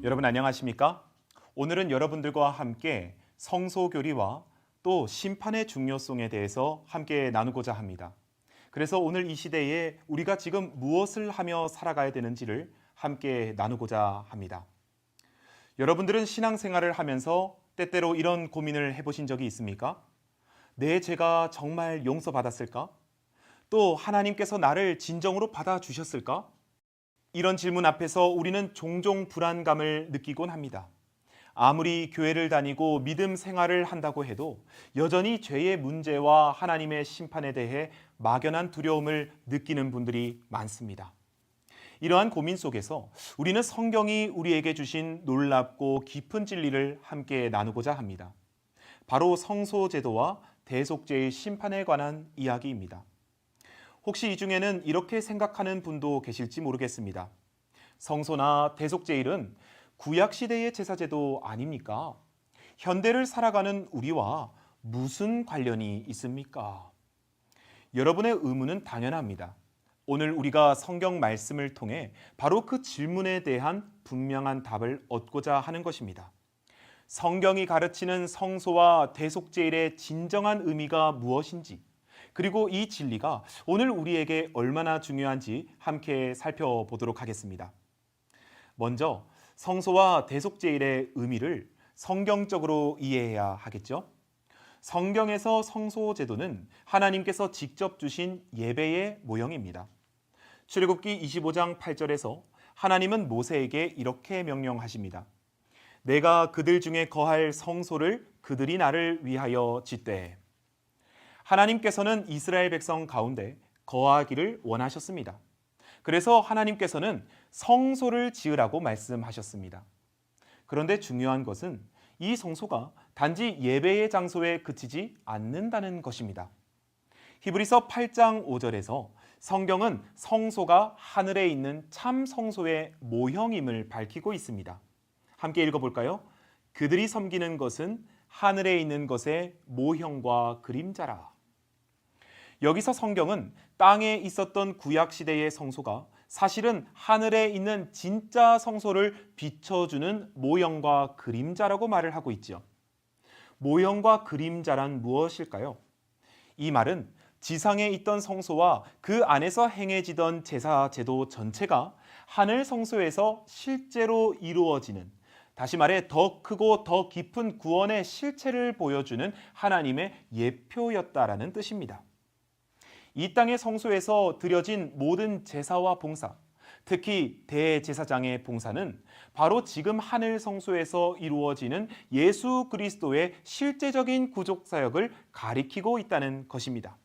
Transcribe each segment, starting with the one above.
여러분 안녕하십니까? 오늘은 여러분들과 함께 성소교리와 또 심판의 중요성에 대해서 함께 나누고자 합니다. 그래서 오늘 이 시대에 우리가 지금 무엇을 하며 살아가야 되는지를 함께 나누고자 합니다. 여러분들은 신앙생활을 하면서 때때로 이런 고민을 해보신 적이 있습니까? 내 죄가 정말 용서받았을까? 또 하나님께서 나를 진정으로 받아주셨을까? 이런 질문 앞에서 우리는 종종 불안감을 느끼곤 합니다. 아무리 교회를 다니고 믿음 생활을 한다고 해도 여전히 죄의 문제와 하나님의 심판에 대해 막연한 두려움을 느끼는 분들이 많습니다. 이러한 고민 속에서 우리는 성경이 우리에게 주신 놀랍고 깊은 진리를 함께 나누고자 합니다. 바로 성소제도와 대속죄의 심판에 관한 이야기입니다. 혹시 이 중에는 이렇게 생각하는 분도 계실지 모르겠습니다. 성소나 대속제일은 구약시대의 제사제도 아닙니까? 현대를 살아가는 우리와 무슨 관련이 있습니까? 여러분의 의문은 당연합니다. 오늘 우리가 성경 말씀을 통해 바로 그 질문에 대한 분명한 답을 얻고자 하는 것입니다. 성경이 가르치는 성소와 대속제일의 진정한 의미가 무엇인지, 그리고 이 진리가 오늘 우리에게 얼마나 중요한지 함께 살펴보도록 하겠습니다. 먼저 성소와 대속제일의 의미를 성경적으로 이해해야 하겠죠. 성경에서 성소제도는 하나님께서 직접 주신 예배의 모형입니다. 출애굽기 25장 8절에서 하나님은 모세에게 이렇게 명령하십니다. 내가 그들 중에 거할 성소를 그들이 나를 위하여 짓되. 하나님께서는 이스라엘 백성 가운데 거하기를 원하셨습니다. 그래서 하나님께서는 성소를 지으라고 말씀하셨습니다. 그런데 중요한 것은 이 성소가 단지 예배의 장소에 그치지 않는다는 것입니다. 히브리서 8장 5절에서 성경은 성소가 하늘에 있는 참 성소의 모형임을 밝히고 있습니다. 함께 읽어볼까요? 그들이 섬기는 것은 하늘에 있는 것의 모형과 그림자라. 여기서 성경은 땅에 있었던 구약시대의 성소가 사실은 하늘에 있는 진짜 성소를 비춰주는 모형과 그림자라고 말을 하고 있죠. 모형과 그림자란 무엇일까요? 이 말은 지상에 있던 성소와 그 안에서 행해지던 제사 제도 전체가 하늘 성소에서 실제로 이루어지는, 다시 말해 더 크고 더 깊은 구원의 실체를 보여주는 하나님의 예표였다라는 뜻입니다. 이 땅의 성소에서 드려진 모든 제사와 봉사, 특히 대제사장의 봉사는 바로 지금 하늘 성소에서 이루어지는 예수 그리스도의 실제적인 구속 사역을 가리키고 있다는 것입니다.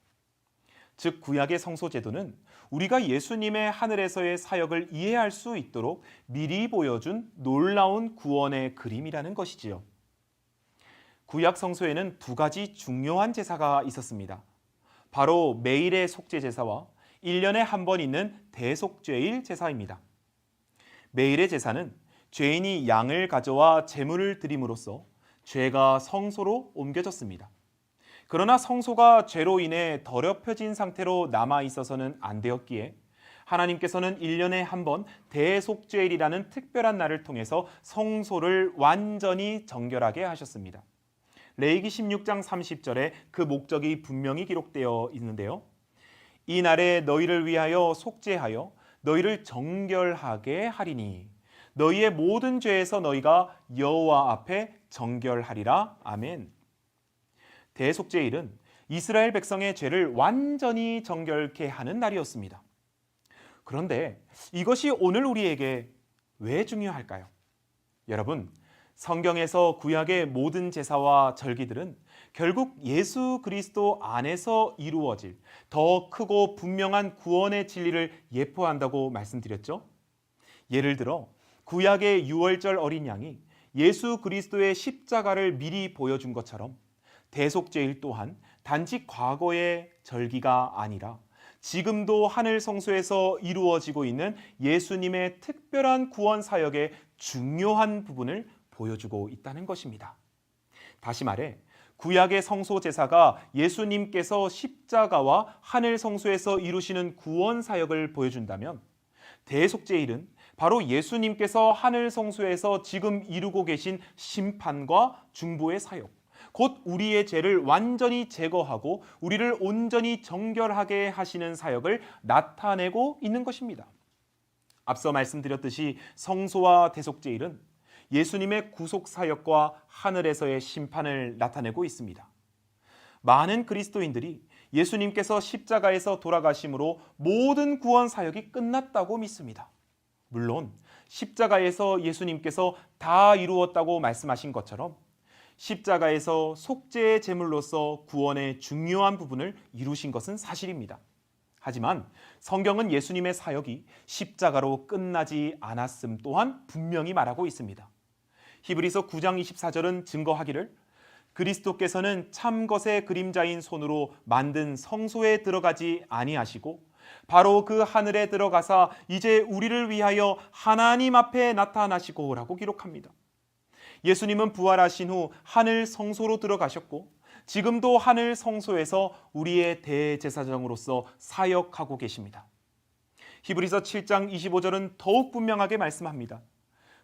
즉 구약의 성소 제도는 우리가 예수님의 하늘에서의 사역을 이해할 수 있도록 미리 보여준 놀라운 구원의 그림이라는 것이지요. 구약 성소에는 두 가지 중요한 제사가 있었습니다. 바로 매일의 속죄 제사와 1년에 한 번 있는 대속죄일 제사입니다. 매일의 제사는 죄인이 양을 가져와 제물을 드림으로써 죄가 성소로 옮겨졌습니다. 그러나 성소가 죄로 인해 더럽혀진 상태로 남아 있어서는 안 되었기에 하나님께서는 1년에 한 번 대속죄일이라는 특별한 날을 통해서 성소를 완전히 정결하게 하셨습니다. 레위기 16장 30절에 그 목적이 분명히 기록되어 있는데요. 이 날에 너희를 위하여 속죄하여 너희를 정결하게 하리니 너희의 모든 죄에서 너희가 여호와 앞에 정결하리라. 아멘. 대속죄일은 이스라엘 백성의 죄를 완전히 정결케 하는 날이었습니다. 그런데 이것이 오늘 우리에게 왜 중요할까요? 여러분, 성경에서 구약의 모든 제사와 절기들은 결국 예수 그리스도 안에서 이루어질 더 크고 분명한 구원의 진리를 예표한다고 말씀드렸죠. 예를 들어 구약의 유월절 어린 양이 예수 그리스도의 십자가를 미리 보여준 것처럼 대속죄일 또한 단지 과거의 절기가 아니라 지금도 하늘 성소에서 이루어지고 있는 예수님의 특별한 구원 사역의 중요한 부분을 보여주고 있다는 것입니다. 다시 말해 구약의 성소 제사가 예수님께서 십자가와 하늘 성소에서 이루시는 구원 사역을 보여준다면 대속죄일은 바로 예수님께서 하늘 성소에서 지금 이루고 계신 심판과 중보의 사역, 곧 우리의 죄를 완전히 제거하고 우리를 온전히 정결하게 하시는 사역을 나타내고 있는 것입니다. 앞서 말씀드렸듯이 성소와 대속제일은 예수님의 구속 사역과 하늘에서의 심판을 나타내고 있습니다. 많은 그리스도인들이 예수님께서 십자가에서 돌아가심으로 모든 구원 사역이 끝났다고 믿습니다. 물론 십자가에서 예수님께서 다 이루었다고 말씀하신 것처럼 십자가에서 속죄의 제물로서 구원의 중요한 부분을 이루신 것은 사실입니다. 하지만 성경은 예수님의 사역이 십자가로 끝나지 않았음 또한 분명히 말하고 있습니다. 히브리서 9장 24절은 증거하기를 그리스도께서는 참것의 그림자인 손으로 만든 성소에 들어가지 아니하시고 바로 그 하늘에 들어가사 이제 우리를 위하여 하나님 앞에 나타나시고 라고 기록합니다. 예수님은 부활하신 후 하늘 성소로 들어가셨고 지금도 하늘 성소에서 우리의 대제사장으로서 사역하고 계십니다. 히브리서 7장 25절은 더욱 분명하게 말씀합니다.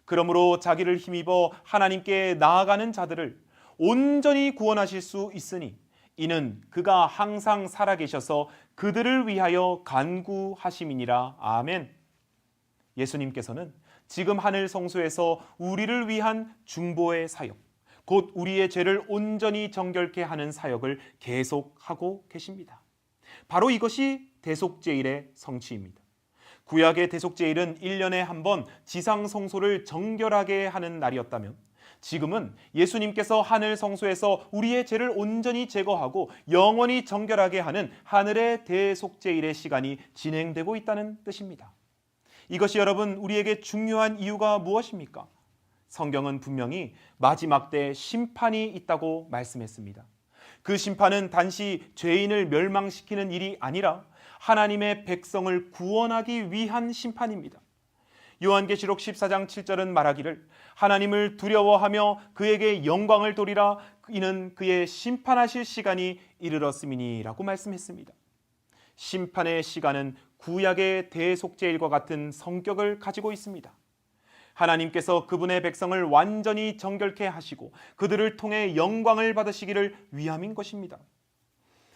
그러므로 자기를 힘입어 하나님께 나아가는 자들을 온전히 구원하실 수 있으니 이는 그가 항상 살아계셔서 그들을 위하여 간구하심이니라. 아멘. 예수님께서는 지금 하늘 성소에서 우리를 위한 중보의 사역, 곧 우리의 죄를 온전히 정결케 하는 사역을 계속하고 계십니다. 바로 이것이 대속제일의 성취입니다. 구약의 대속제일은 1년에 한 번 지상 성소를 정결하게 하는 날이었다면 지금은 예수님께서 하늘 성소에서 우리의 죄를 온전히 제거하고 영원히 정결하게 하는 하늘의 대속제일의 시간이 진행되고 있다는 뜻입니다. 이것이 여러분 우리에게 중요한 이유가 무엇입니까? 성경은 분명히 마지막 때 심판이 있다고 말씀했습니다. 그 심판은 단지 죄인을 멸망시키는 일이 아니라 하나님의 백성을 구원하기 위한 심판입니다. 요한계시록 14장 7절은 말하기를 하나님을 두려워하며 그에게 영광을 돌리라 이는 그의 심판하실 시간이 이르렀음이니라고 말씀했습니다. 심판의 시간은 구약의 대속제일과 같은 성격을 가지고 있습니다. 하나님께서 그분의 백성을 완전히 정결케 하시고 그들을 통해 영광을 받으시기를 위함인 것입니다.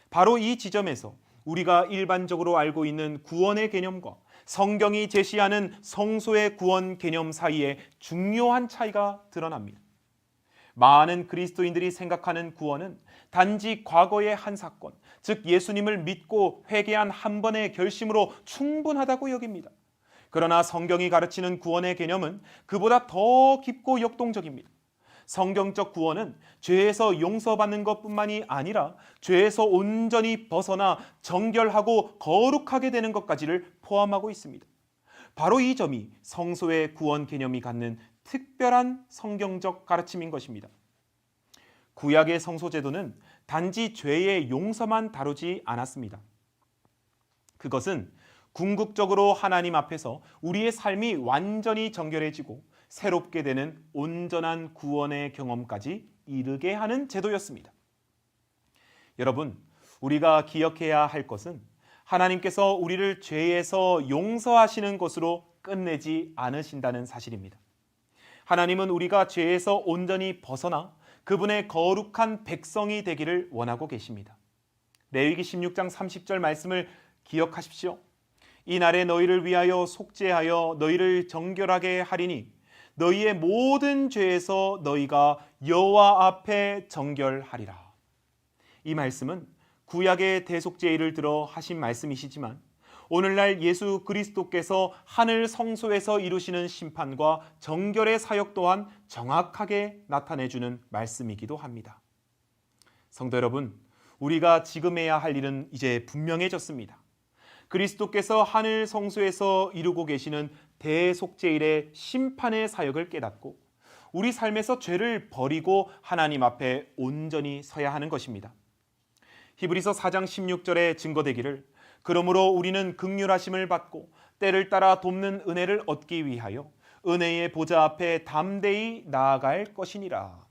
바로 이 지점에서 우리가 일반적으로 알고 있는 구원의 개념과 성경이 제시하는 성소의 구원 개념 사이에 중요한 차이가 드러납니다. 많은 그리스도인들이 생각하는 구원은 단지 과거의 한 사건, 즉 예수님을 믿고 회개한 한 번의 결심으로 충분하다고 여깁니다. 그러나 성경이 가르치는 구원의 개념은 그보다 더 깊고 역동적입니다. 성경적 구원은 죄에서 용서받는 것뿐만이 아니라 죄에서 온전히 벗어나 정결하고 거룩하게 되는 것까지를 포함하고 있습니다. 바로 이 점이 성소의 구원 개념이 갖는 특별한 성경적 가르침인 것입니다. 구약의 성소 제도는 단지 죄의 용서만 다루지 않았습니다. 그것은 궁극적으로 하나님 앞에서 우리의 삶이 완전히 정결해지고 새롭게 되는 온전한 구원의 경험까지 이르게 하는 제도였습니다. 여러분, 우리가 기억해야 할 것은 하나님께서 우리를 죄에서 용서하시는 것으로 끝내지 않으신다는 사실입니다. 하나님은 우리가 죄에서 온전히 벗어나 그분의 거룩한 백성이 되기를 원하고 계십니다. 레위기 16장 30절 말씀을 기억하십시오. 이 날에 너희를 위하여 속죄하여 너희를 정결하게 하리니 너희의 모든 죄에서 너희가 여호와 앞에 정결하리라. 이 말씀은 구약의 대속제일을 들어 하신 말씀이시지만 오늘날 예수 그리스도께서 하늘 성소에서 이루시는 심판과 정결의 사역 또한 정확하게 나타내주는 말씀이기도 합니다. 성도 여러분, 우리가 지금 해야 할 일은 이제 분명해졌습니다. 그리스도께서 하늘 성소에서 이루고 계시는 대속제일의 심판의 사역을 깨닫고 우리 삶에서 죄를 버리고 하나님 앞에 온전히 서야 하는 것입니다. 히브리서 4장 16절에 증거되기를 그러므로 우리는 긍휼하심을 받고 때를 따라 돕는 은혜를 얻기 위하여 은혜의 보좌 앞에 담대히 나아갈 것이니라.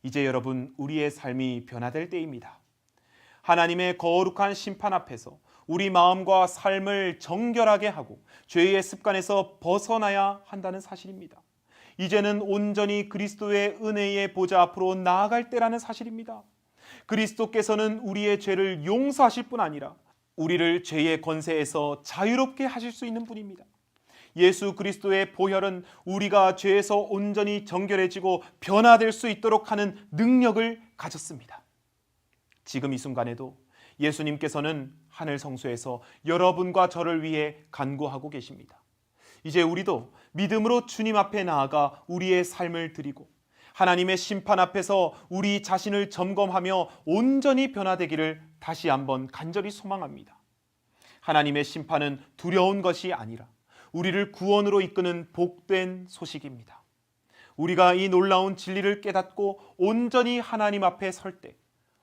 이제 여러분 우리의 삶이 변화될 때입니다. 하나님의 거룩한 심판 앞에서 우리 마음과 삶을 정결하게 하고 죄의 습관에서 벗어나야 한다는 사실입니다. 이제는 온전히 그리스도의 은혜의 보좌 앞으로 나아갈 때라는 사실입니다. 그리스도께서는 우리의 죄를 용서하실 뿐 아니라 우리를 죄의 권세에서 자유롭게 하실 수 있는 분입니다. 예수 그리스도의 보혈은 우리가 죄에서 온전히 정결해지고 변화될 수 있도록 하는 능력을 가졌습니다. 지금 이 순간에도 예수님께서는 하늘 성소에서 여러분과 저를 위해 간구하고 계십니다. 이제 우리도 믿음으로 주님 앞에 나아가 우리의 삶을 드리고 하나님의 심판 앞에서 우리 자신을 점검하며 온전히 변화되기를 다시 한번 간절히 소망합니다. 하나님의 심판은 두려운 것이 아니라 우리를 구원으로 이끄는 복된 소식입니다. 우리가 이 놀라운 진리를 깨닫고 온전히 하나님 앞에 설 때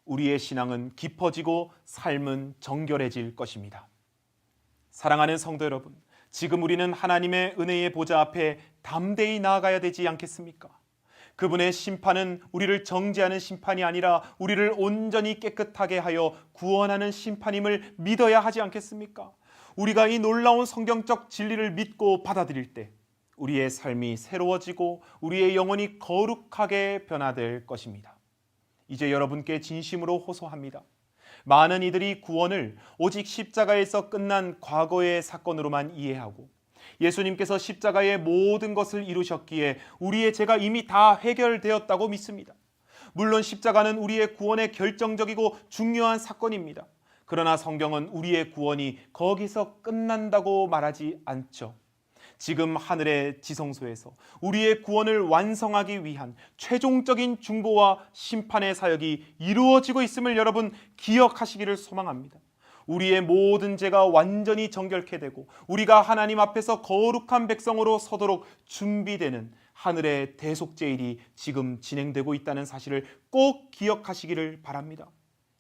우리의 신앙은 깊어지고 삶은 정결해질 것입니다. 사랑하는 성도 여러분, 지금 우리는 하나님의 은혜의 보좌 앞에 담대히 나아가야 되지 않겠습니까? 그분의 심판은 우리를 정죄하는 심판이 아니라 우리를 온전히 깨끗하게 하여 구원하는 심판임을 믿어야 하지 않겠습니까? 우리가 이 놀라운 성경적 진리를 믿고 받아들일 때 우리의 삶이 새로워지고 우리의 영혼이 거룩하게 변화될 것입니다. 이제 여러분께 진심으로 호소합니다. 많은 이들이 구원을 오직 십자가에서 끝난 과거의 사건으로만 이해하고 예수님께서 십자가의 모든 것을 이루셨기에 우리의 죄가 이미 다 해결되었다고 믿습니다. 물론 십자가는 우리의 구원의 결정적이고 중요한 사건입니다. 그러나 성경은 우리의 구원이 거기서 끝난다고 말하지 않죠. 지금 하늘의 지성소에서 우리의 구원을 완성하기 위한 최종적인 중보와 심판의 사역이 이루어지고 있음을 여러분 기억하시기를 소망합니다. 우리의 모든 죄가 완전히 정결케 되고 우리가 하나님 앞에서 거룩한 백성으로 서도록 준비되는 하늘의 대속죄일이 지금 진행되고 있다는 사실을 꼭 기억하시기를 바랍니다.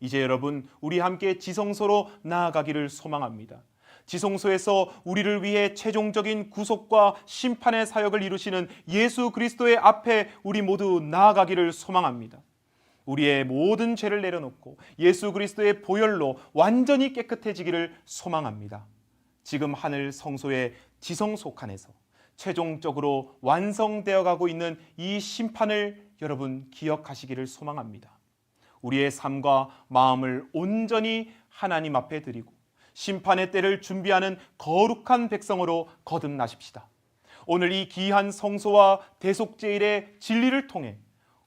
이제 여러분 우리 함께 지성소로 나아가기를 소망합니다. 지성소에서 우리를 위해 최종적인 구속과 심판의 사역을 이루시는 예수 그리스도의 앞에 우리 모두 나아가기를 소망합니다. 우리의 모든 죄를 내려놓고 예수 그리스도의 보혈로 완전히 깨끗해지기를 소망합니다. 지금 하늘 성소의 지성소 칸에서 최종적으로 완성되어 가고 있는 이 심판을 여러분 기억하시기를 소망합니다. 우리의 삶과 마음을 온전히 하나님 앞에 드리고 심판의 때를 준비하는 거룩한 백성으로 거듭나십시다. 오늘 이 귀한 성소와 대속죄일의 진리를 통해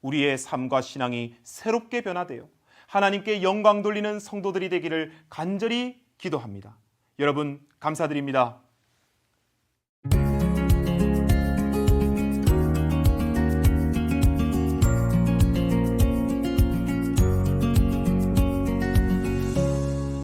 우리의 삶과 신앙이 새롭게 변화되어 하나님께 영광 돌리는 성도들이 되기를 간절히 기도합니다. 여러분 감사드립니다.